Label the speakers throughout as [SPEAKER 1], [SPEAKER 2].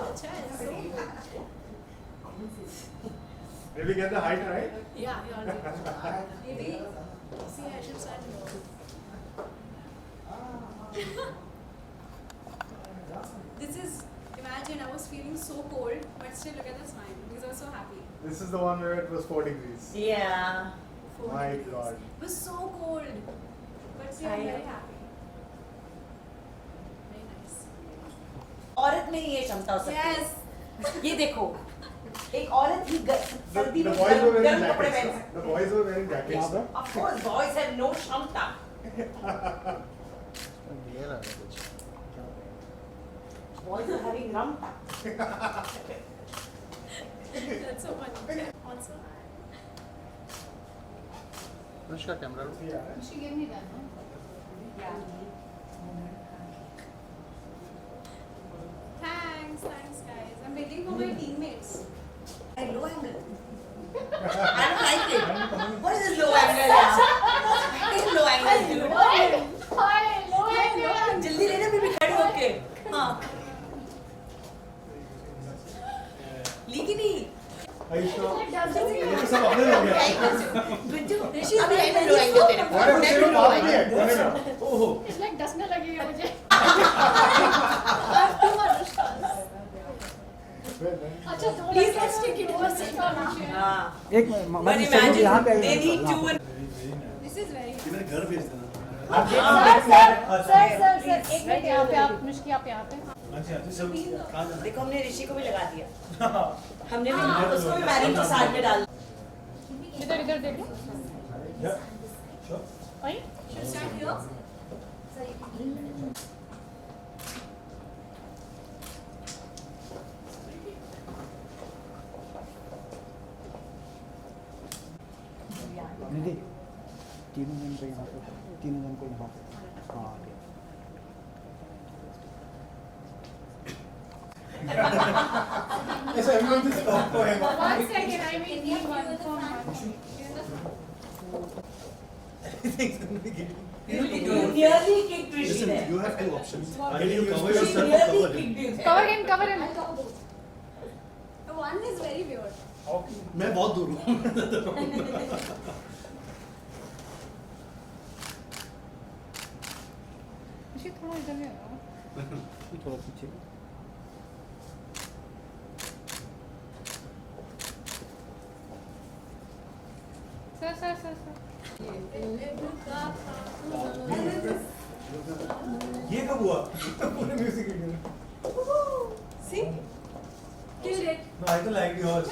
[SPEAKER 1] अच्छा है, so good.
[SPEAKER 2] Did we get the height right?
[SPEAKER 1] Yeah, you already. Maybe. See, I should start more. This is. Imagine I was feeling so cold, but still look at the smile because I was so happy.
[SPEAKER 2] This is the one where it was 4 degrees.
[SPEAKER 3] Yeah.
[SPEAKER 1] 4
[SPEAKER 2] My
[SPEAKER 1] degrees.
[SPEAKER 2] God.
[SPEAKER 1] It was so cold, but still I'm very happy. Very nice.
[SPEAKER 3] औरत में ही ये क्षमता हो सकती है।
[SPEAKER 1] Yes.
[SPEAKER 3] ये देखो, एक औरत ही सर्दी
[SPEAKER 2] The
[SPEAKER 3] में
[SPEAKER 2] boys were wearing
[SPEAKER 3] गर्म कपड़े पहन
[SPEAKER 2] jackets.
[SPEAKER 3] सकती
[SPEAKER 2] The boys were wearing jackets.
[SPEAKER 3] है। Of course, boys have no क्षमता।
[SPEAKER 4] ये रहा है कुछ
[SPEAKER 3] Boys are having रमता।
[SPEAKER 1] That's so funny. Also,
[SPEAKER 4] Anushka camera low
[SPEAKER 1] she gave me that, no? Thanks guys. I'm waiting for my teammates.
[SPEAKER 3] Low angle. I don't like it. What is this low angle? What is low angle, dude? जल्दी लेना बीबी खड़े होके। हाँ। ली की नहीं?
[SPEAKER 2] Are you sure? ये तो सब अपने लोग हैं.
[SPEAKER 3] गुज्जू, अभी मैं low angle तेरे को।
[SPEAKER 2] अरे उसके लोग बात नहीं है. ओहो.
[SPEAKER 1] It's like डसने लगी है मुझे. अच्छा
[SPEAKER 3] Please let's take it. हाँ।
[SPEAKER 5] एक
[SPEAKER 3] But imagine they need two and
[SPEAKER 1] This is very.
[SPEAKER 6] मेरे घर भेज देना।
[SPEAKER 1] सर एक मिनट यहाँ पे आप मुश्किल आप यहाँ पे.
[SPEAKER 6] अच्छा सब कहाँ जाना?
[SPEAKER 3] देखो हमने ऋषि को भी लगा दिया। हमने भी उसको भी मैरिंग के साथ में डाल
[SPEAKER 1] इधर देखो.
[SPEAKER 6] Yeah. Sure.
[SPEAKER 1] Why? Should start here.
[SPEAKER 5] निधि तीनों जन को यहाँ पे तीनों जन को यहाँ पे हाँ
[SPEAKER 2] Yes, everyone just stop for him.
[SPEAKER 1] 1 second, I will need one for
[SPEAKER 3] You nearly kicked Rishi
[SPEAKER 6] Listen,
[SPEAKER 3] there.
[SPEAKER 6] you have two options. Either you cover
[SPEAKER 3] You
[SPEAKER 6] yourself or
[SPEAKER 3] nearly
[SPEAKER 6] cover him.
[SPEAKER 3] kicked him.
[SPEAKER 1] Cover him. The one is very weird.
[SPEAKER 6] मैं बहुत दूर हूँ।
[SPEAKER 1] मुझे थोड़ा इधर में आओ.
[SPEAKER 5] थोड़ा पीछे
[SPEAKER 1] सर.
[SPEAKER 6] ये कब हुआ? पूरे म्यूजिक वीडियो में।
[SPEAKER 1] See? Killed it.
[SPEAKER 6] No, I don't like yours.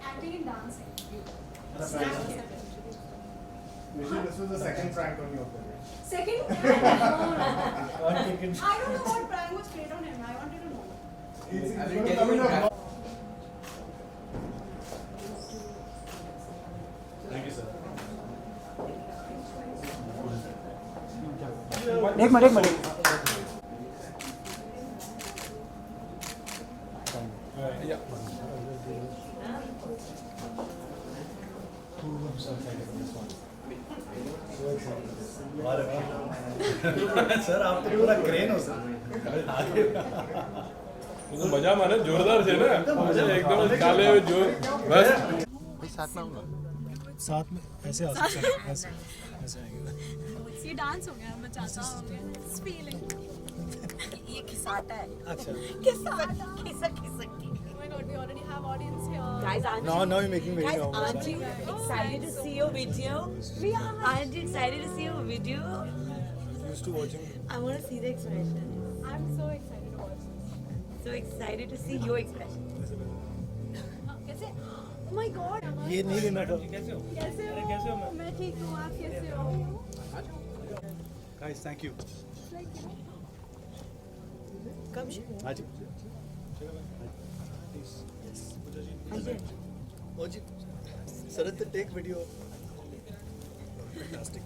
[SPEAKER 1] Acting and dancing.
[SPEAKER 2] Usually this was the second prank on your career.
[SPEAKER 1] Second prank? No.
[SPEAKER 6] Can't take it.
[SPEAKER 1] I don't know what prank was played on him. I wanted to know.
[SPEAKER 2] It's going to come in a vlog.
[SPEAKER 6] Thank you, sir.
[SPEAKER 5] एक minute
[SPEAKER 6] sir आप तो पूरा crane हो sir.
[SPEAKER 7] तो मजा माने जोरदार છે ને एकदम चाले हुए जो बस
[SPEAKER 4] भाई साथ में आऊँगा
[SPEAKER 6] साथ में ऐसे आ सकते हैं ऐसे ऐसे आएंगे।
[SPEAKER 1] ये डांस हो गया बचाता हो गया. It's feeling.
[SPEAKER 3] ये खिसाता है।
[SPEAKER 6] अच्छा।
[SPEAKER 3] खिसक
[SPEAKER 1] Oh my god, we already have audience here.
[SPEAKER 3] Guys, aren't
[SPEAKER 6] Now
[SPEAKER 3] you,
[SPEAKER 6] now you're making
[SPEAKER 3] guys,
[SPEAKER 6] video.
[SPEAKER 3] aren't you excited to see your video? Aren't you excited to see your video?
[SPEAKER 6] Used to watching.
[SPEAKER 3] I want to see the expression.
[SPEAKER 1] I'm so excited to watch this.
[SPEAKER 3] So excited to see your expression.
[SPEAKER 1] कैसे? Oh my god.
[SPEAKER 6] ये नहीं लेना था।
[SPEAKER 1] कैसे हो? मैं ठीक हूँ. आप कैसे हो?
[SPEAKER 6] Guys, thank you.
[SPEAKER 3] Come,
[SPEAKER 6] आज।
[SPEAKER 3] Ajay.
[SPEAKER 6] Oh जी, Sarath, take video. Fantastic.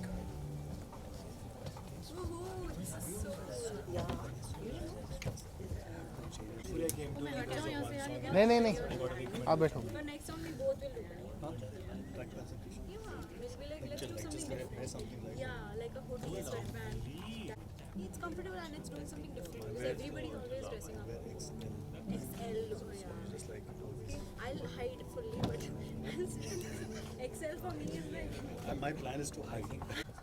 [SPEAKER 4] नहीं आप बैठो
[SPEAKER 1] But next song we both will do.
[SPEAKER 6] Track concentration.
[SPEAKER 1] Yeah, let's do something
[SPEAKER 6] Just
[SPEAKER 1] different.
[SPEAKER 6] something like.
[SPEAKER 1] Yeah, like a hoodie, sweatband. It's comfortable and it's doing something different because everybody's always dressing up. I'll hide fully, but Excel for me is like.
[SPEAKER 6] My plan is to hide.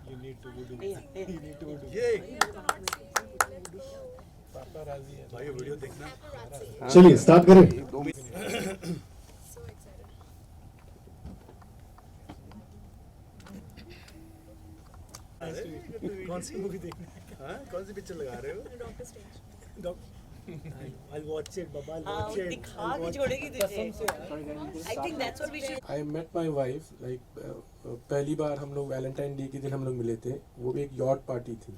[SPEAKER 6] You need to do. You need to do.
[SPEAKER 7] पापा राजी है
[SPEAKER 6] भाई video देखना.
[SPEAKER 8] चलिए start करें.
[SPEAKER 1] So excited.
[SPEAKER 6] कौन सी movie देखना है?
[SPEAKER 2] हाँ कौन सी पिक्चर लगा रहे हो?
[SPEAKER 1] Doctor Strange.
[SPEAKER 6] I'll watch it, Baba. I'll
[SPEAKER 3] हाँ,
[SPEAKER 6] watch
[SPEAKER 3] वो
[SPEAKER 6] it.
[SPEAKER 3] दिखा के छोड़ेगी तुझे. I think that's what we should.
[SPEAKER 7] I met my wife like पहली बार हम लोग वैलेंटाइन डे के दिन हम लोग मिले थे. वो भी एक यॉट पार्टी थी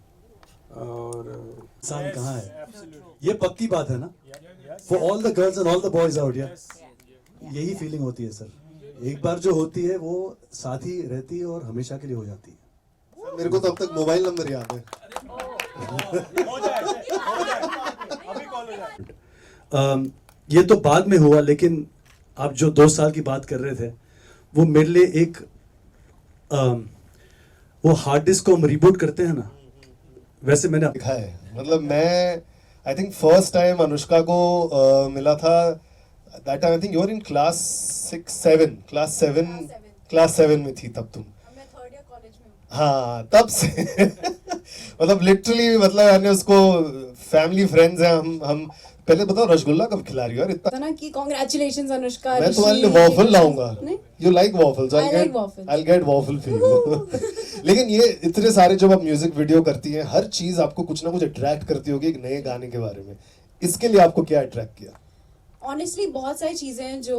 [SPEAKER 7] और
[SPEAKER 8] इंसान कहाँ है? ये पक्की बात है ना? For all the girls and all the boys out here, यही फीलिंग होती है सर. एक बार जो होती है वो साथ ही रहती है और हमेशा के लिए हो जाती है.
[SPEAKER 9] मेरे को तो अब तक मोबाइल नंबर याद है.
[SPEAKER 8] ये तो बाद में हुआ, लेकिन आप जो 2 साल की बात कर रहे थे वो मेरे लिए एक वो हार्ड डिस्क को हम रिबूट करते हैं ना, वैसे मैंने
[SPEAKER 9] लिखा है. मतलब मैं I think first time Anushka को मिला था. That time I think you are in class 7 में थी तब तुम.
[SPEAKER 1] मैं थर्ड ईयर कॉलेज में हूँ.
[SPEAKER 9] हाँ तब से मतलब लिटरली मतलब मैंने उसको फैमिली फ्रेंड्स हैं हम. पहले बताओ रसगुल्ला कब खिला रही हो यार इतना.
[SPEAKER 1] ना कि कांग्रेचुलेशंस अनुष्का.
[SPEAKER 9] मैं तुम्हारे लिए वॉफल लाऊंगा. You like waffles?
[SPEAKER 1] I like waffles.
[SPEAKER 9] I'll get waffle for you. लेकिन ये इतने सारे जब आप म्यूजिक वीडियो करती हैं, हर चीज आपको कुछ ना कुछ अट्रैक्ट करती होगी एक नए गाने के बारे में. इसके लिए आपको क्या अट्रैक्ट किया?
[SPEAKER 1] ऑनेस्टली बहुत सारी चीज़ें हैं जो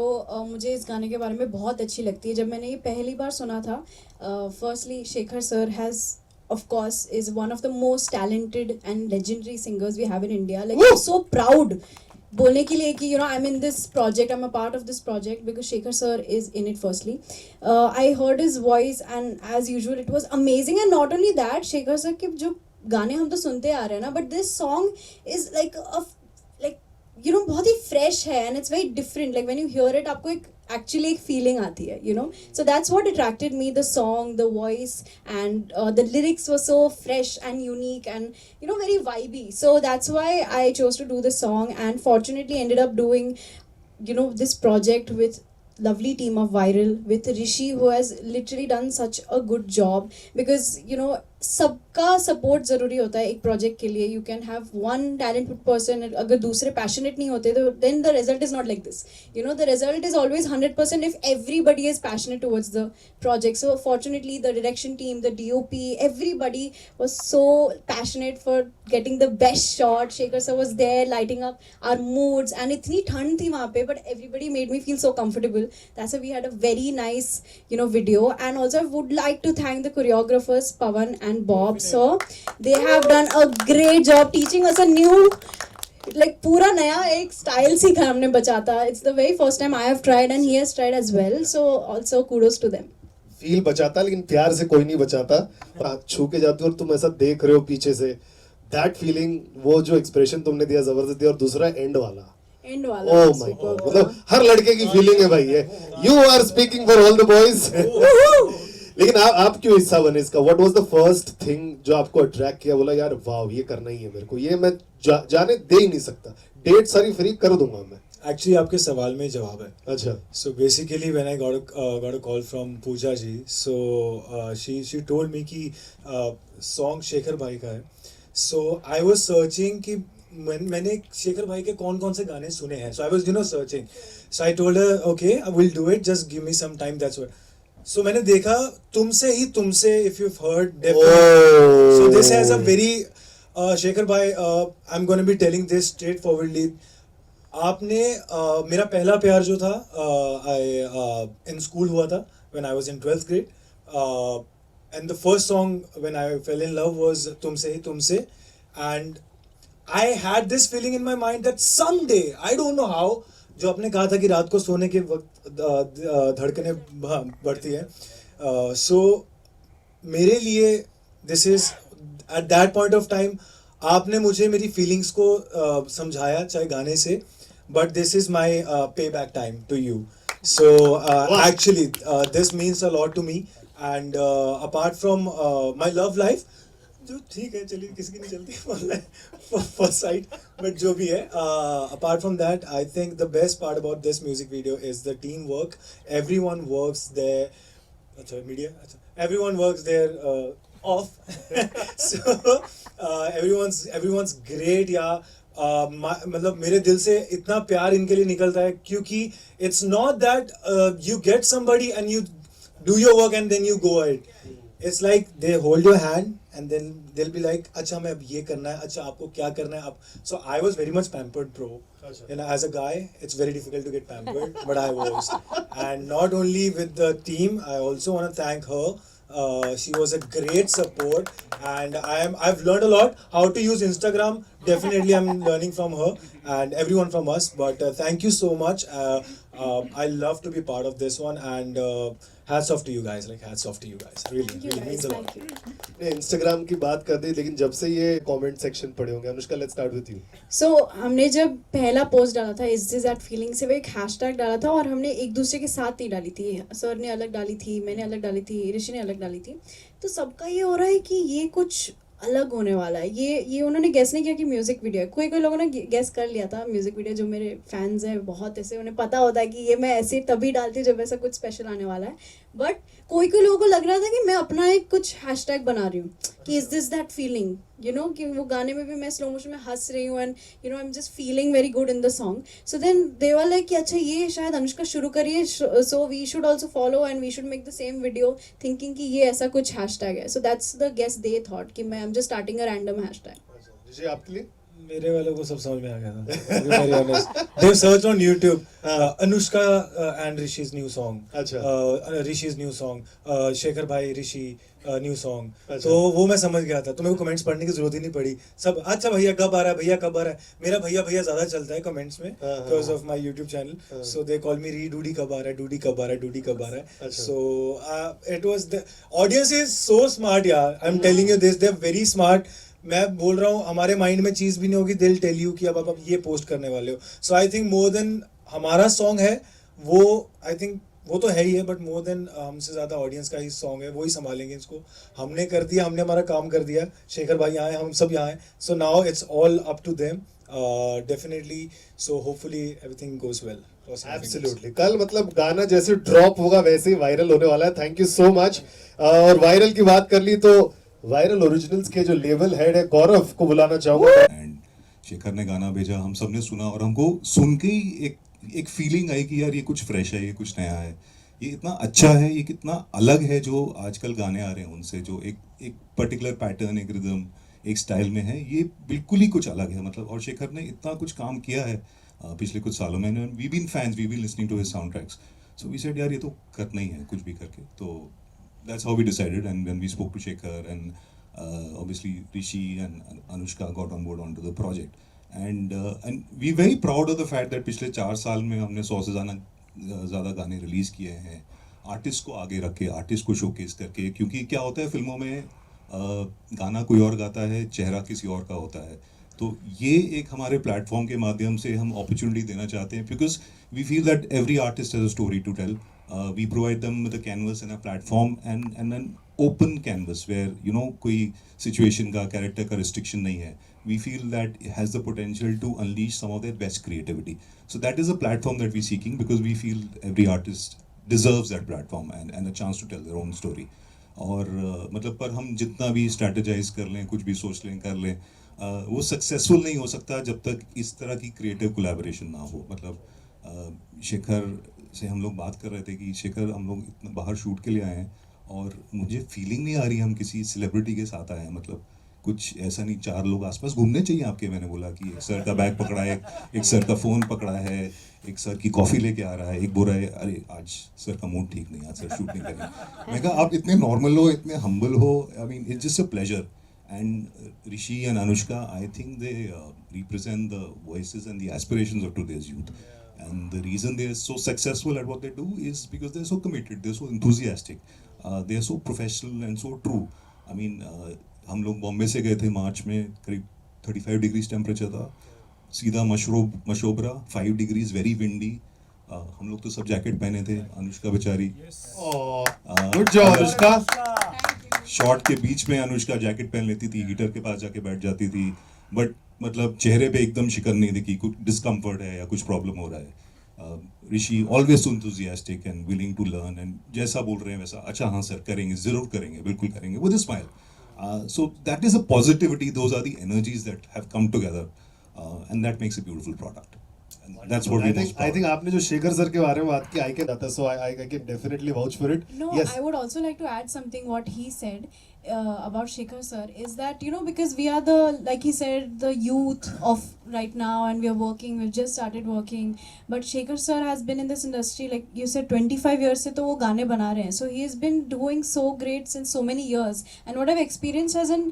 [SPEAKER 1] मुझे इस गाने के बारे में बहुत अच्छी लगती है. जब मैंने ये पहली बार सुना था, firstly Shekhar sir has of course is one of the most talented and legendary singers we have in India. Like I'm so proud बोलने के लिए कि I'm in this project, I'm a part of this project because Shekhar sir is in it. Firstly, I heard his voice and as usual it was amazing. And not only that, Shekhar sir के जो गाने हम तो सुनते आ रहे हैं ना, but this song is like बहुत ही fresh है and it's very different. Like when you hear it, आपको एक actually एक feeling आती है, So that's what attracted me, the song, the voice, and the lyrics were so fresh and unique and very vibey. So that's why I chose to do the song and fortunately ended up doing this project with lovely team of Viral, with Rishi who has literally done such a good job because सबका support ज़रूरी होता है एक project के लिए. You can have one talented person, अगर दूसरे passionate नहीं होते तो then the result is not like this. The result is always 100% if everybody is passionate towards the project. So fortunately the direction team, the DOP, everybody was so passionate for getting the best shot. Shekhar sir was there lighting up our moods and इतनी ठंड थी वहाँ पे, but everybody made me feel so comfortable. That's why we had a very nice video. And also I would like to thank the choreographers Pawan and Bob sir. They have done a great job teaching us a new पूरा नया एक style सीखा हमने बचाता. It's the very first time I have tried and he has tried as well. So also kudos to them.
[SPEAKER 9] Feel बचाता लेकिन प्यार से कोई नहीं बचाता. हाथ छू के जाते हो और तुम ऐसा देख रहे हो पीछे से, दैट फीलिंग, वो जो एक्सप्रेशन तुमने दिया जबरदस्त दिया. और दूसरा एंड वाला. ओह माय गॉड, मतलब हर लड़के की फीलिंग है भाई ये. You are speaking for all the boys. लेकिन आप क्यों हिस्सा बने इसका? What was the first thing जो आपको अट्रैक्ट किया, बोला यार वाव ये करना ही है मेरे को, ये मैं जाने दे ही नहीं सकता, डेट सारी फ्री कर दूंगा मैं?
[SPEAKER 6] Actually आपके सवाल में जवाब है.
[SPEAKER 9] अच्छा.
[SPEAKER 6] So basically when I got a call from Pooja ji, so she told me कि song शेखर भाई का है. So I was searching कि मैंने शेखर भाई के कौन से गाने सुने हैं. So I was searching. So I told her okay I will do it, just give me some time, that's what. So मैंने देखा तुमसे ही तुमसे, if you've heard definitely. So this has a very Shekhar भाई, I'm going to be telling this straightforwardly. आपने मेरा पहला प्यार जो था इन स्कूल हुआ था when I was in 12th grade, and the first song when I fell in love was तुमसे ही तुमसे. And I had this feeling in my mind that someday, I don't know how, जो आपने कहा था कि रात को सोने के वक्त धड़कनें बढ़ती है. So मेरे लिए this is at that point of time आपने मुझे मेरी फीलिंग्स को समझाया चाहे गाने से, but this is my payback time to you. So actually this means a lot to me. And apart from my love life, जो ठीक है चलिए किसी की नहीं चलती फर्स्ट साइड, But जो भी है, apart from that, I think the best part about this music video is the teamwork. Everyone works there. अच्छा media. अच्छा everyone works there off. So everyone's great. Yeah. मतलब मेरे दिल से इतना प्यार इनके लिए निकलता है क्योंकि it's not that you get somebody and you do your work and then you go ahead. It's like they hold your hand and then they'll be like, अच्छा मैं अब ये करना है, अच्छा आपको क्या करना है आप. So I was very much pampered, bro. You know, as a guy, it's very difficult to get pampered, but I was. And not only with the team, I also want to thank her. She was a great support, and I've learned a lot how to use Instagram. Definitely, I'm learning from her and everyone from us. But thank you so much. I love to be part of this one, and hats off to you guys. Like hats off to you guys. Really,
[SPEAKER 1] Thank you
[SPEAKER 6] really
[SPEAKER 1] guys.
[SPEAKER 6] means a lot.
[SPEAKER 1] Thank you.
[SPEAKER 9] ने Instagram की बात कर दी, लेकिन जब से ये comment section पड़े होंगे, Anushka let's start with you.
[SPEAKER 1] So हमने जब पहला पोस्ट डाला था इज दिस दैट फीलिंग से वो एक हैशटैग डाला था और हमने एक दूसरे के साथ नहीं डाली थी. सर ने अलग डाली थी, मैंने अलग डाली थी, ऋषि ने अलग डाली थी. तो सबका ये हो रहा है कि ये कुछ अलग होने वाला है. ये उन्होंने गेस नहीं किया कि म्यूजिक वीडियो है. कोई लोगों ने गेस कर लिया था म्यूजिक वीडियो. जो मेरे फैंस हैं बहुत ऐसे, उन्हें पता होता है कि ये मैं ऐसे तभी डालती हूँ जब ऐसा कुछ स्पेशल आने वाला है. बट कोई लोगों को लग रहा था कि मैं अपना एक कुछ हैशटैग बना रही हूँ कि is this that feeling, you know, कि वो गाने में भी मैं स्लो मोशन में हंस रही हूँ and you know I am just feeling very good in the song. So then they were like कि अच्छा ये शायद अनुष्का शुरू करिए, so we should also follow and we should make the same video, thinking कि ये ऐसा कुछ हैशटैग है. So that's the guess they thought कि मैं am just starting a random hashtag.
[SPEAKER 9] Rishi आपके लिए
[SPEAKER 6] मेरे वालों को सब समझ में आ गया था. To be very honest. They've searched on YouTube. Anushka and Rishi's new song.
[SPEAKER 9] अच्छा.
[SPEAKER 6] Rishi's new song. शेखर भाई Rishi new song.
[SPEAKER 9] अच्छा.
[SPEAKER 6] तो वो मैं समझ गया था. तो मेरे को कमेंट्स पढ़ने की जरूरत ही नहीं पड़ी. सब अच्छा भैया कब आ रहा है, भैया कब आ रहा है. मेरा भैया भैया ज्यादा चलता है कमेंट्स में because of my YouTube channel. So they call me Dudi कब आ रहा है, डूडी कब आ रहा है, डूडी कब आ रहा है.
[SPEAKER 9] अच्छा.
[SPEAKER 6] So it was the audience is so smart यार. I'm telling you this. They're very smart. मैं बोल रहा हूँ हमारे माइंड में चीज़ भी नहीं होगी, दिल टेल यू कि अब आप ये पोस्ट करने वाले हो. सो आई थिंक मोर देन हमारा सॉन्ग है वो, आई थिंक वो तो है ही है, बट मोर देन हमसे ज़्यादा ऑडियंस का ही सॉन्ग है, वो ही संभालेंगे इसको. हमने कर दिया, हमने हमारा काम कर दिया. शेखर भाई यहाँ हैं, हम सब यहाँ हैं. So now it's all up to them definitely. So hopefully everything goes well.
[SPEAKER 9] Absolutely. कल मतलब गाना जैसे ड्रॉप होगा वैसे ही वायरल होने वाला है. Thank you so much. और वायरल की बात कर ली तो वायरल ओरिजिनल्स के जो लेवल हेड है गौरव को बुलाना चाहूंगा.
[SPEAKER 10] एंड शेखर ने गाना भेजा, हम सब ने सुना और हमको सुन के ही एक फीलिंग आई कि यार ये कुछ फ्रेश है, ये कुछ नया है, ये इतना अच्छा है, ये कितना अलग है जो आजकल गाने आ रहे हैं उनसे, जो एक पर्टिकुलर पैटर्न, एक रिदम, एक स्टाइल में है. ये बिल्कुल ही कुछ अलग है मतलब. और शेखर ने इतना कुछ काम किया है पिछले कुछ सालों में. We been fans, we been listening to his sound tracks. So we said यार ये तो करना ही है कुछ भी करके. तो that's how we decided, and when we spoke to Shekhar and obviously Rishi and Anushka got on board onto the project, and we very proud of the fact that पिछले 4 साल में हमने 100 से ज़्यादा गाने रिलीज़ किए हैं, आर्टिस्ट को आगे रख के, आर्टिस्ट को शोकेस करके. क्योंकि क्या होता है फिल्मों में गाना कोई और गाता है, चेहरा किसी और का होता है. तो ये एक हमारे प्लेटफॉर्म के माध्यम से हम अपॉर्चुनिटी देना चाहते हैं, because we feel that every artist has a story to tell. We provide them with a canvas and a platform and an open canvas where you know कोई situation का character का restriction नहीं है. We feel that it has the potential to unleash some of their best creativity. So that is a platform that we're seeking because we feel every artist deserves that platform and a chance to tell their own story. और मतलब पर हम जितना भी strategize कर लें, कुछ भी सोच लें, कर लें, वो successful नहीं हो सकता जब तक इस तरह की creative collaboration ना हो. मतलब शेखर से हम लोग बात कर रहे थे कि शेखर हम लोग इतना बाहर शूट के लिए आए हैं और मुझे फीलिंग नहीं आ रही हम किसी सेलिब्रिटी के साथ आए हैं. मतलब कुछ ऐसा नहीं, 4 लोग आसपास घूमने चाहिए आपके. मैंने बोला कि एक सर का बैग पकड़ा है, एक सर का फ़ोन पकड़ा है, एक सर की कॉफ़ी लेके आ रहा है, एक बोल रहा है अरे आज सर का मूड ठीक नहीं, आज सर शूट नहीं करेंगे. मैं कहा आप इतने नॉर्मल हो, इतने हम्बल हो. I mean it's just a pleasure. And Rishi and Anushka, I think they represent the voices and the aspirations of today's youth. And the reason they are so successful at what they do is because they're so committed, they're so enthusiastic, they are so professional and so true. I mean, हम लोग बॉम्बे से गए थे मार्च में, करीब 35 degrees temperature था, सीधा Mashobra 5 degrees, very windy. हम लोग तो सब जैकेट पहने थे. अनुष्का बेचारी,
[SPEAKER 9] गुड जॉब अनुष्का.
[SPEAKER 10] शॉर्ट के बीच में अनुष्का जैकेट पहन लेती थी, हीटर के पास जाके बैठ जाती थी. बट मतलब चेहरे पे एकदम शिकन नहीं दिखी, कुछ डिस्कम्फर्ट है या कुछ प्रॉब्लम हो रहा है. Rishi always enthusiastic and willing to learn, and जैसा बोल रहे हैं वैसा, अच्छा हाँ सर करेंगे, जरूर करेंगे, बिल्कुल करेंगे, with a smile. So that is a positivity, those are the energies that have come together, and that makes a beautiful product. And that's what we most proud
[SPEAKER 9] I think आपने जो Shekhar sir के बारे में बात की, I can आता, so I can definitely vouch for it.
[SPEAKER 1] No,
[SPEAKER 9] Yes.
[SPEAKER 1] I would also like to add something what he said about Shekhar sir is that, you know, because we are the, like he said, the youth of right now, and we are working, we've just started working, but Shekhar sir has been in this industry, like you said, 25 years से तो वो गाने बना रहे हैं, so he has been doing so great since so many years. And what I've experienced as an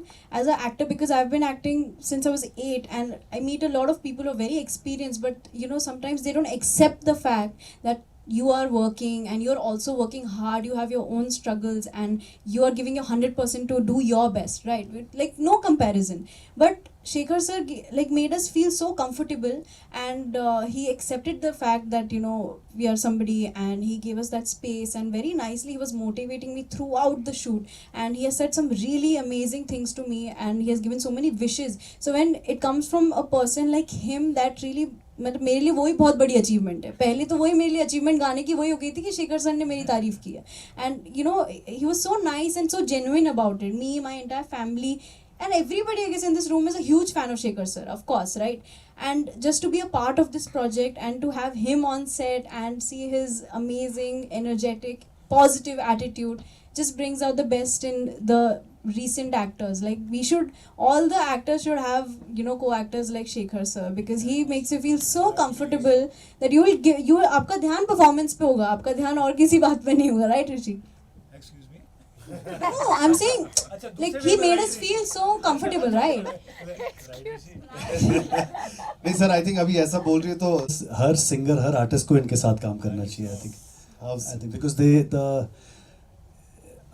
[SPEAKER 1] actor, because I've been acting since I was 8, and I meet a lot of people who are very experienced, but you know, sometimes they don't accept the fact that you are working and you're also working hard, you have your own struggles, and you are giving your 100% to do your best, right? Like no comparison. But Shekhar sir like made us feel so comfortable, and he accepted the fact that, you know, we are somebody, and he gave us that space, and very nicely he was motivating me throughout the shoot, and he has said some really amazing things to me, and he has given so many wishes. So when it comes from a person like him, that really, मतलब मेरे लिए वही बहुत बड़ी achievement है. पहले तो वही मेरे लिए अचीवमेंट गाने की वही हो गई थी कि शेखर सर ने मेरी तारीफ की है, and you no he was so nice and so genuine about it. Me, my entire family, and everybody I guess in this room is a huge fan of Shekhar sir, of course, right? And just to be a part of this project and to have him on set and see his amazing, energetic, positive attitude just brings out the best in the recent actors. Like we should, all the actors should have, you know, co-actors like Shekhar sir, because he makes you feel so comfortable that you will give, you आपका ध्यान performance पे होगा, आपका ध्यान और किसी बात पे नहीं होगा, right Rishi? No, I'm saying, like he made us feel so comfortable, right?
[SPEAKER 9] नहीं सर, I think अभी ऐसा बोल रही है तो
[SPEAKER 8] हर सिंगर, हर आर्टिस्ट को इनके साथ काम करना चाहिए. I think because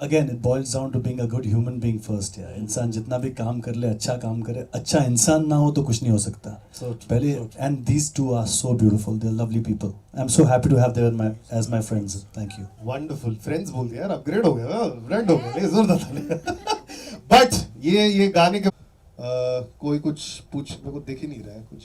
[SPEAKER 8] again it boils down to being a good human being first. यार इंसान जितना भी काम कर ले, अच्छा काम करे, अच्छा इंसान ना हो तो कुछ नहीं हो सकता.
[SPEAKER 9] So
[SPEAKER 8] पहले, and these two are so beautiful, they're lovely people. I'm so happy to have them as my friends. Thank you.
[SPEAKER 9] wonderful friends बोल दिया यार, अपग्रेड हो गया, फ्रेंड हो गया, जोरदार था. बट ये गाने के कोई कुछ पूछ, मेरे को दिख ही नहीं रहा है कुछ.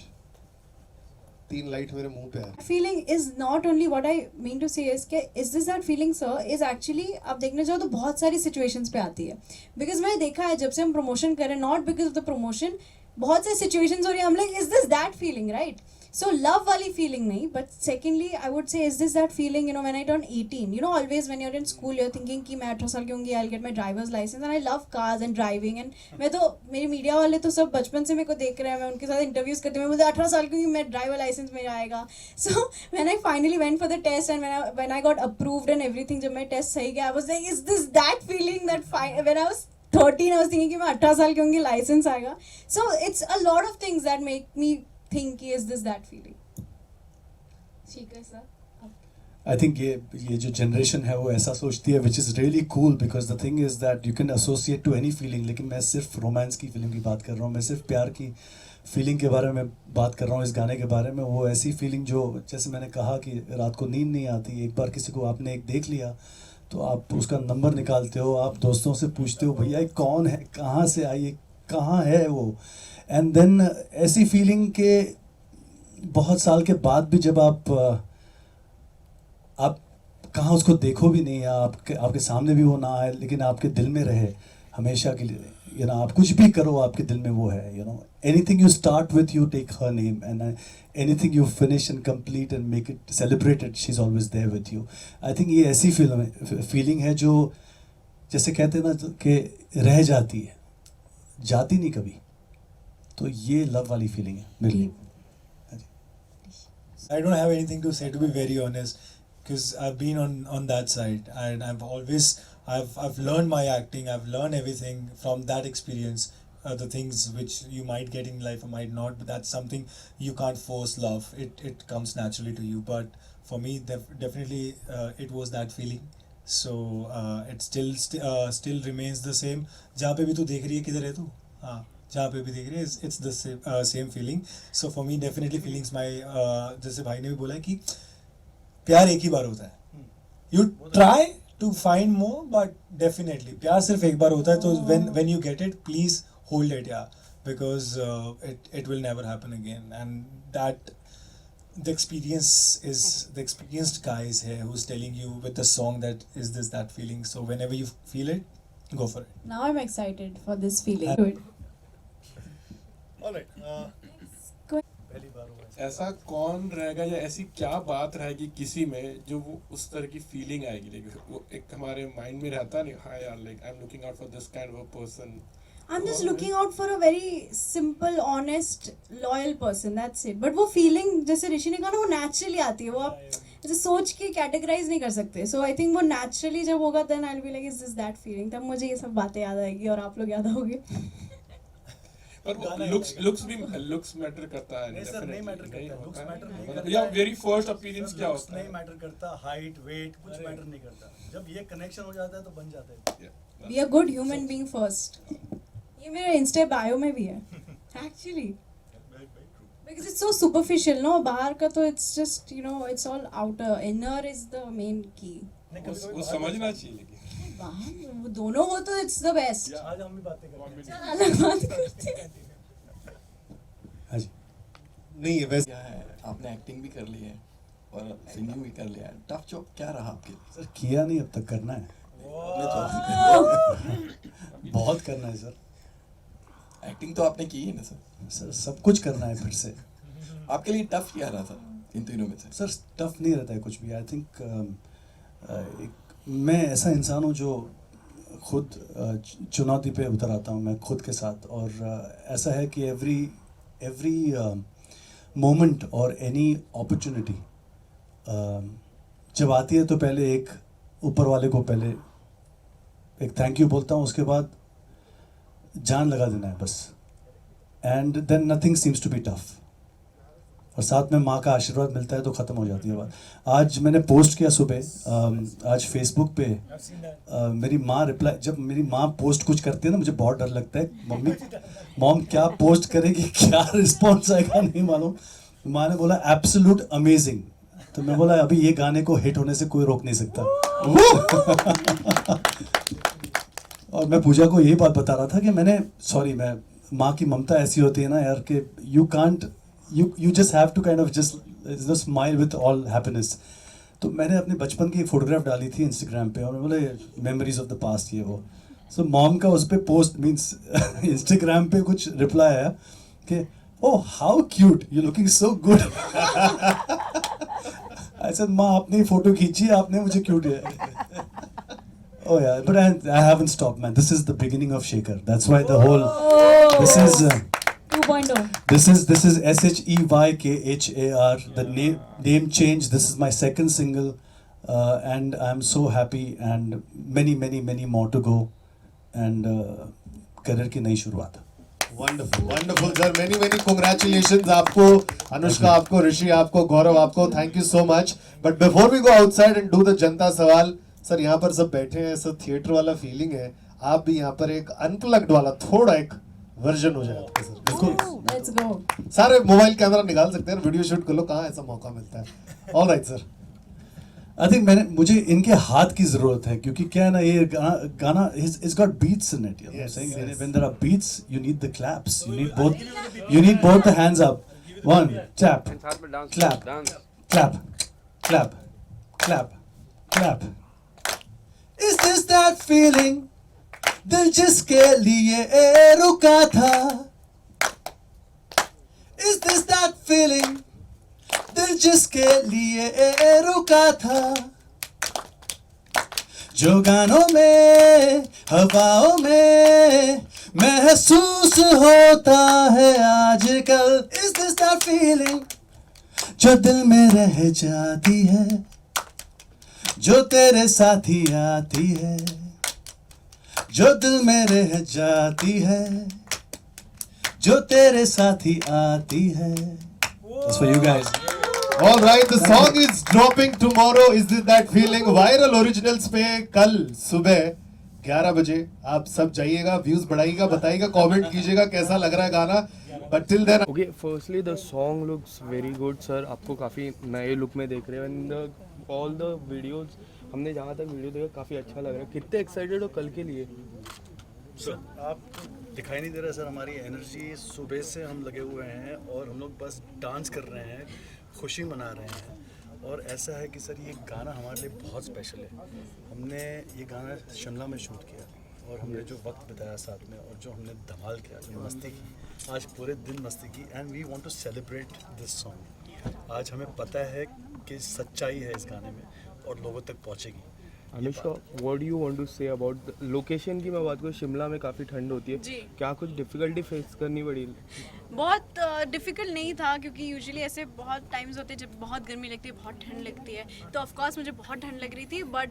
[SPEAKER 9] 3 लाइट मेरे मुंह पे है.
[SPEAKER 1] Feeling is not only what I mean to say is कि is this that feeling sir is actually, आप देखने जाओ तो बहुत सारी situations पे आती है. Because मैंने देखा है जब से हम promotion कर रहे हैं, not because of the promotion, बहुत सारी situations हो रही है, हम like is this that feeling, right? So love वाली feeling नहीं, but secondly I would say is this that feeling, you know, when I turn 18, you know, always when you're in school you're thinking कि मैं 18 साल की होंगी, I'll get my driver's license, and I love cars and driving, and मैं तो, मेरे media वाले तो सब बचपन से मेरे को देख रहे हैं, मैं उनके साथ इंटरव्यूज करती हूँ, मैं बोलती 18 साल की होंगी, मैं ड्राइवर लाइसेंस मेरा आएगा. So when I finally went for the test and when I got approved and everything, जब मेरा टेस्ट सही गया, I was like is this that feeling that when I was 13 I was thinking कि मैं 18 साल की होंगी, लाइसेंस आएगा. So it's a lot of things that make me think is this that feeling. Shekhar sir,
[SPEAKER 8] I think ये जो generation है वो ऐसा सोचती है, which is really cool, because the thing is that you can associate to any feeling. लेकिन मैं सिर्फ रोमांस की फीलिंग की बात कर रहा हूँ, मैं सिर्फ प्यार की फीलिंग के बारे में बात कर रहा हूँ इस गाने के बारे में. वो ऐसी फीलिंग जो, जैसे मैंने कहा कि रात को नींद नहीं आती, एक बार किसी को आपने एक देख लिया तो आप उसका नंबर निकालते हो, आप दोस्तों से पूछते हो भैया कौन है, कहाँ से आई है, कहाँ है वो. एंड देन ऐसी फीलिंग के बहुत साल के बाद भी जब आप कहाँ उसको देखो भी नहीं, आपके सामने भी वो ना आए, लेकिन आपके दिल में रहे हमेशा के लिए. यू नो, आप कुछ भी करो आपके दिल में वो है. You know, anything you start with you take her name, and anything you finish and complete and make it celebrated, she is always there with you. I think ये ऐसी फीलिंग है जो, जैसे कहते हैं ना कि रह जाती है, जाती नहीं कभी. तो ये लव वाली फीलिंग है मेरे लिए.
[SPEAKER 6] I don't have anything to say, to be very honest, because I've been on that side, and I've learned my acting, I've learned everything from that experience. The things which you might get in life or might not, but that's something you can't force love. It comes naturally to you. But for me, definitely it was that feeling. So it still remains the same. जहाँ पे भी तू देख रही है, किधर है तू? हाँ, जहाँ पे भी देख रही है, it's the same feeling. So for me definitely feelings, my जैसे भाई ने भी बोला है कि प्यार एक ही बार होता है. You try to find more, but definitely प्यार सिर्फ एक बार होता है. तो when you get it, please hold it. Yeah, because it will never happen again, and that the experience is the experienced guy is here who's telling you with the song that is this that feeling. So whenever you feel it, go for it.
[SPEAKER 1] Now I'm excited for this feeling. Good.
[SPEAKER 7] ऐसा कौन रहेगा या ऐसी क्या बात रहेगी किसी में जो वो उस तरह की फीलिंग आएगी, लाइक वो एक हमारे माइंड में रहता नहीं, हाँ यार like I am looking out for this kind of a person.
[SPEAKER 1] I'm just looking out for a very simple, honest, loyal person. That's it. But वो feeling जैसे ऋषि ने कहा ना, वो naturally आती है. वो आप ऐसे सोच के categorize नहीं कर सकते. So I think वो naturally जब होगा, then I'll be like, is this that feeling? तब मुझे ये सब बातें याद आएगी और आप लोग याद आओगे.
[SPEAKER 7] पर लुक्स मैटर करता है.
[SPEAKER 8] नहीं सर, नहीं मैटर करता. लुक्स मैटर नहीं करता.
[SPEAKER 7] या वेरी फर्स्ट अपीयरेंस क्या
[SPEAKER 8] लुक्स
[SPEAKER 7] होता है?
[SPEAKER 8] नहीं मैटर करता. हाइट, वेट कुछ मैटर नहीं करता. जब ये कनेक्शन हो जाता है तो बन जाता है.
[SPEAKER 1] Be a good human being first. ये मेरे इंस्टा बायो में भी है. Actually. Because it's so superficial, no? बाहर का तो it's just, you know, it's all outer. Inner is the main key.
[SPEAKER 7] वो समझना चाहिए लेकिन.
[SPEAKER 1] बाहर वो दोनों हो तो it's the best.
[SPEAKER 8] आज हम भी बातें करेंगे.
[SPEAKER 1] चल अलग बात करते हैं.
[SPEAKER 8] हाँ जी.
[SPEAKER 9] नहीं वैसे
[SPEAKER 11] क्या है, आपने एक्टिंग भी कर ली है और सिंगिंग भी कर लिया है. टफ जॉब क्या रहा आपके लिए?
[SPEAKER 8] सर किया नहीं, अब तक करना है. बहुत करना है सर.
[SPEAKER 11] एक्टिंग तो आपने की है ना सर.
[SPEAKER 8] सर सब कुछ करना है फिर से.
[SPEAKER 11] आपके लिए टफ क्या रहा था इन तीनों में से?
[SPEAKER 8] सर टफ नहीं रहता है कुछ भी. आई थिंक मैं ऐसा इंसान हूँ जो खुद चुनौती पे उतर आता हूँ मैं खुद के साथ. और ऐसा है कि एवरी मोमेंट और एनी अपॉर्चुनिटी जब आती है तो पहले एक ऊपर वाले को पहले एक थैंक यू बोलता हूँ, उसके बाद जान लगा देना है बस. And then nothing seems to be tough. और साथ में माँ का आशीर्वाद मिलता है तो ख़त्म हो जाती है बात. आज मैंने पोस्ट किया सुबह आज फेसबुक पे. मेरी माँ रिप्लाई, जब मेरी माँ पोस्ट कुछ करती है ना मुझे बहुत डर लगता है. मॉम क्या पोस्ट करेगी, क्या रिस्पॉन्स आएगा नहीं मालूम. माँ ने बोला एब्सोल्यूट अमेजिंग. तो मैं बोला अभी ये गाने को हिट होने से कोई रोक नहीं सकता. और मैं पूजा को यही बात बता रहा था कि मैं माँ की ममता ऐसी होती है ना यार कि you just have to kind of just smile with all happiness. तो मैंने अपने बचपन की एक फोटोग्राफ डाली थी इंस्टाग्राम पे और मैं बोले मेमोरीज ऑफ द पास्ट ये वो. सो मॉम का उस पर पोस्ट मीन्स इंस्टाग्राम पे कुछ रिप्लाई आया कि oh how cute you looking so good. I said माँ आपने ही फोटो खींची है, आपने मुझे क्यूट है. Oh yeah, but I haven't stopped, man. This is the beginning of Shekhar. That's why the whole this is
[SPEAKER 1] 2.0.
[SPEAKER 8] This is SHEYKHAR. The name change. This is my second single, and I'm so happy. And many more to go. And career की नई शुरुआत.
[SPEAKER 9] Wonderful sir. Many congratulations आपको, अनुष्का आपको, ऋषि आपको, गौरव आपको. Thank you so much. But before we go outside and do the जनता सवाल, sir यहाँ पर सब बैठे हैं, सब थिएटर वाला फीलिंग है. आप भी यहाँ पर एक अनप्लग्ड वाला थोड़ा एक वर्जन हो जाए सर. बिल्कुल.
[SPEAKER 1] Let's go.
[SPEAKER 9] सारे मोबाइल कैमरा निकाल सकते हैं, वीडियो शूट कर लो. कहाँ ऐसा मौका मिलता है. Alright sir.
[SPEAKER 8] आई थिंक मुझे इनके हाथ की जरूरत है क्योंकि क्या है ना ये गाना it's got beats in it.
[SPEAKER 9] Yes,
[SPEAKER 8] yes. When there are beats you need the claps. You need both the hands up. One tap, clap, clap, clap, clap, clap. Is this that feeling दिल जिसके लिए रुका था? Is this that feeling दिल जिसके लिए रुका था? जो गानों में हवाओं में महसूस होता है आजकल. Is this that feeling जो दिल में रह जाती है, जो तेरे साथ ही आती है, जो दिल में रह जाती है, जो तेरे साथ ही आती है. That's for you guys.
[SPEAKER 9] All right, the song is dropping tomorrow. Is this that feeling? Viral Originals पे कल सुबह 11 बजे आप सब जाइएगा, व्यूज बढ़ाइएगा, बताइएगा, कमेंट कीजिएगा कैसा लग रहा है गाना. But till then,
[SPEAKER 12] okay, firstly the song looks very good sir. आपको काफ़ी नए लुक में देख रहे हो and all the videos हमने जहाँ तक वीडियो देखा काफ़ी अच्छा लग रहा है. कितने एक्साइटेड हो कल के लिए?
[SPEAKER 8] आप
[SPEAKER 13] दिखाई नहीं दे रहा सर, हमारी एनर्जी सुबह से हम लगे हुए हैं और हम लोग बस डांस कर रहे हैं, खुशी मना रहे हैं। और ऐसा है कि सर ये गाना हमारे लिए बहुत स्पेशल है। हमने ये गाना शिमला में शूट किया और हमने जो वक्त बिताया साथ में और जो हमने धमाल किया, जो मस्ती की, आज पूरे दिन मस्ती की, and we want to celebrate this song. आज हमें पता है कि सच्चाई है इस गाने में और लोगों तक पहुंचेगी।
[SPEAKER 12] Anushka, what do you want to say about location की मैं बात करूँ, शिमला में काफ़ी ठंड होती है, क्या कुछ डिफ़िकल्टी फेस करनी पड़ी?
[SPEAKER 1] बहुत डिफ़िकल्ट नहीं था, क्योंकि यूजुअली ऐसे बहुत टाइम्स होते हैं जब बहुत गर्मी लगती है, बहुत ठंड लगती है, तो ऑफ कोर्स मुझे बहुत ठंड लग रही थी, बट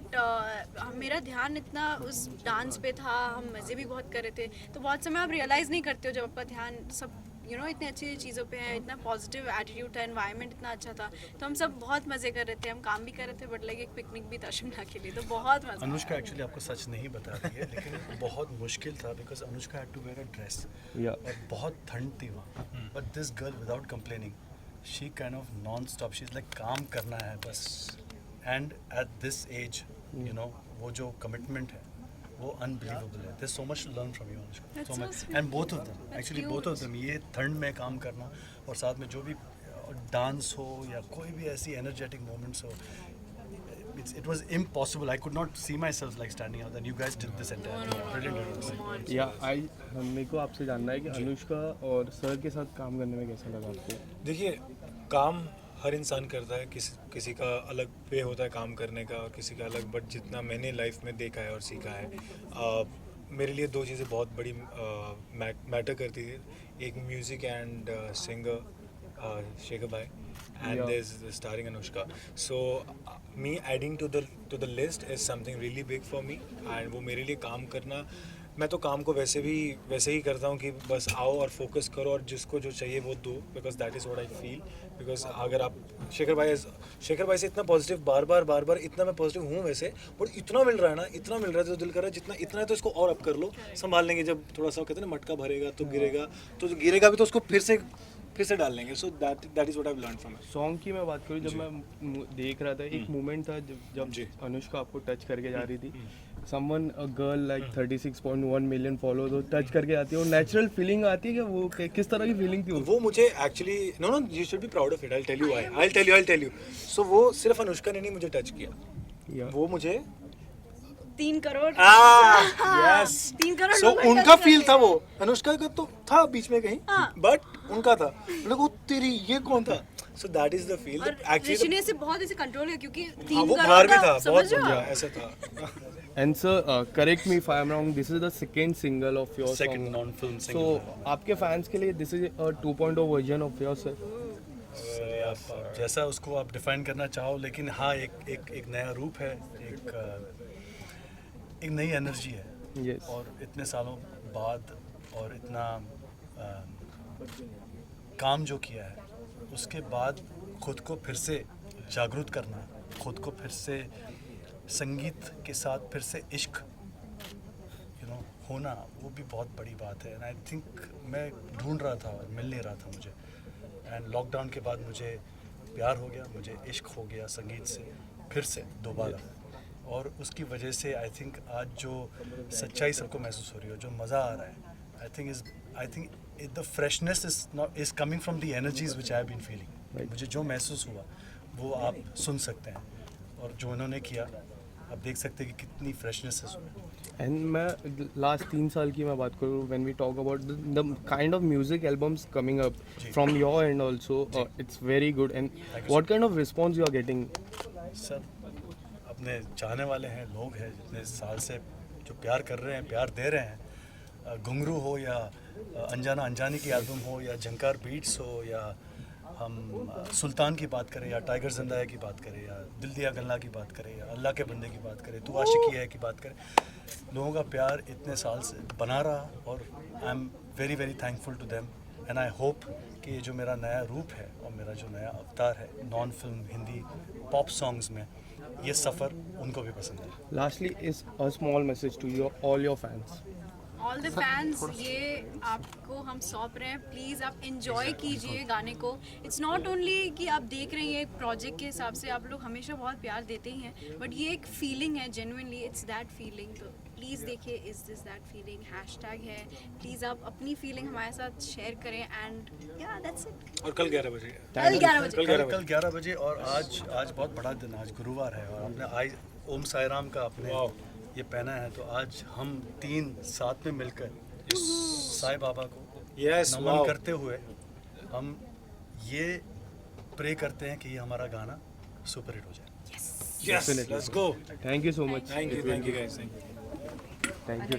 [SPEAKER 1] मेरा ध्यान इतना उस डांस पे था, हम मज़े भी बहुत कर रहे थे। तो बहुत समय आप रियलाइज़ नहीं करते हो जब आपका ध्यान सब इतनी अच्छी चीज़ों पे है, इतना पॉजिटिव एटीट्यूड था, एनवायरनमेंट इतना अच्छा था, तो हम सब बहुत मज़े कर रहे थे, हम काम भी कर रहे थे, बट लाइक एक पिकनिक भी था शिमला के लिए, तो बहुत मज़ा।
[SPEAKER 13] अनुष्का एक्चुअली आपको सच नहीं बता रही है, लेकिन बहुत मुश्किल था because Anushka had to wear a dress और बहुत ठंड थी वहाँ। But this girl without complaining, she kind of non stop, she is like काम करना है बस। एंड एट दिस एज वो जो कमिटमेंट है वो अनबिलीवेबल है। there's so much to learn from you Anushka, so much, and both of them actually, both of them, ये ठंड में काम करना और साथ में जो भी डांस हो या कोई भी ऐसी एनर्जेटिक मोमेंट्स हो, it was impossible. I could not see myself like standing out, and you guys did this entire brilliant.
[SPEAKER 12] मेरे को आपसे जानना है कि अनुष्का और सर के साथ काम करने में कैसा लगा आपको?
[SPEAKER 6] देखिए, काम हर इंसान करता है, किसी का अलग वे होता है काम करने का और किसी का अलग, बट जितना मैंने लाइफ में देखा है और सीखा है, मेरे लिए दो चीज़ें बहुत बड़ी मैटर करती थी। एक म्यूज़िक एंड सिंगर शेखर भाई, and there's starring Anushka. So me adding to the list is something really big for me, and वो मेरे लिए काम करना, मैं तो काम को वैसे ही करता हूँ कि बस आओ और फोकस करो और जिसको जो चाहिए वो दो, because that is what I feel. Because अगर आप शेखर भाई से इतना पॉजिटिव बार बार इतना मैं पॉजिटिव हूँ वैसे, बट इतना मिल रहा है ना, इतना मिल रहा है तो दिल कर रहा है जितना इतना है तो इसको और अप कर लो, संभाल लेंगे। जब थोड़ा सा कहते हैं ना मटका भरेगा तो गिरेगा भी तो उसको फिर से डाल लेंगे। So that is what I have learn from it.
[SPEAKER 12] Song की मैं बात करूँ, जब मैं देख रहा था एक मोमेंट था जब अनुष्का आपको टच करके जा रही थी, someone a girl like 36.1 million followers वो टच करके आती है, और नेचुरल फीलिंग आती है कि वो किस तरह की फीलिंग थी
[SPEAKER 6] वो मुझे actually no you should be proud of it. I tell you so वो सिर्फ अनुष्का ने नहीं मुझे टच किया, वो मुझे
[SPEAKER 1] 3 करोड़
[SPEAKER 6] यस
[SPEAKER 1] 3 करोड़
[SPEAKER 6] सो उनका फील था, वो अनुष्का का तो था बीच में कहीं, बट उनका था, मतलब वो तेरी ये कौन था। So that is the feel
[SPEAKER 1] actually ने से बहुत ऐसे कंट्रोल किया, क्योंकि 3
[SPEAKER 6] वो
[SPEAKER 1] करोड़
[SPEAKER 6] बाहर भी था,
[SPEAKER 1] समझ
[SPEAKER 6] बहुत
[SPEAKER 1] रहे हो?
[SPEAKER 6] ऐसा था।
[SPEAKER 12] And sir, correct me if I am wrong, this is the second single of your
[SPEAKER 13] Second
[SPEAKER 12] song.
[SPEAKER 13] non-film single.
[SPEAKER 12] So आपके फैंस के लिए this is a 2.0 version of yours sir.
[SPEAKER 13] आप जैसा उसको आप डिफाइन करना चाहो, लेकिन हाँ एक नया रूप है, एक नई एनर्जी है।
[SPEAKER 12] Yes.
[SPEAKER 13] और इतने सालों बाद और इतना काम जो किया है उसके बाद खुद को फिर से जागरूक करना, खुद को फिर से संगीत के साथ फिर से इश्क होना, वो भी बहुत बड़ी बात है। एंड आई थिंक मैं ढूंढ रहा था और मिल नहीं रहा था मुझे, एंड लॉकडाउन के बाद मुझे प्यार हो गया, मुझे इश्क हो गया संगीत से फिर से दोबारा, और उसकी वजह से आई थिंक आज जो सच्चाई सबको महसूस हो रही है, जो मज़ा आ रहा है, I think the freshness is coming from the energies which I have been feeling. मुझे जो महसूस हुआ वो आप सुन सकते हैं, और जो उन्होंने किया आप देख सकते हैं कि कितनी फ्रेशनेस है उसमें।
[SPEAKER 12] एंड मैं लास्ट 3 साल की मैं बात करूँ, when we talk about the kind of music albums coming up from your end also, it's very good. And what kind of response you are getting?
[SPEAKER 13] Sir अपने चाहने वाले हैं, लोग हैं जितने साल से जो प्यार कर रहे हैं, प्यार दे रहे हैं, घुंघरू हो या अनजाना अनजानी की एल्बम हो या झंकार बीट्स हो, या हम सुल्तान की बात करें या टाइगर जिंदा है की बात करें या दिल दिया गल्ला की बात करें या अल्लाह के बंदे की बात करें, तू आशिकी है की बात करें, लोगों का प्यार इतने साल से बना रहा, और I am very very thankful to them. And I hope कि ये जो मेरा नया रूप है और मेरा जो नया अवतार है non film Hindi pop songs में, ये सफ़र उनको भी पसंद है।
[SPEAKER 12] Lastly is a small message to your all your fans.
[SPEAKER 1] All the fans, ये आपको हम सौंप रहे हैं, प्लीज़ आप इंजॉय कीजिए गाने को। इट्स नॉट ओनली कि आप देख रहे हैं एक प्रोजेक्ट के हिसाब से, आप लोग हमेशा बहुत प्यार देते ही हैं, बट ये एक फीलिंग है जेन्युइनली, इट्स दैट फीलिंग, तो
[SPEAKER 14] प्लीज़ देखिए is this that feeling hashtag है, प्लीज़ आप अपनी फीलिंग हमारे साथ शेयर करें एंड या दैट्स इट।
[SPEAKER 13] और कल 11 बजे
[SPEAKER 14] कल 11 बजे
[SPEAKER 13] कल 11 बजे और आज बहुत बड़ा दिन है, आज गुरुवार है और हमने आज ओम साई राम का अपने ये पहना है, तो आज हम 3 साथ में मिलकर साईं बाबा को नमन करते हुए हम ये प्रे करते हैं कि ये हमारा गाना सुपर हिट हो जाए।
[SPEAKER 7] Yes, let's go.
[SPEAKER 12] Thank you so much.
[SPEAKER 7] Thank you guys.
[SPEAKER 12] Thank you.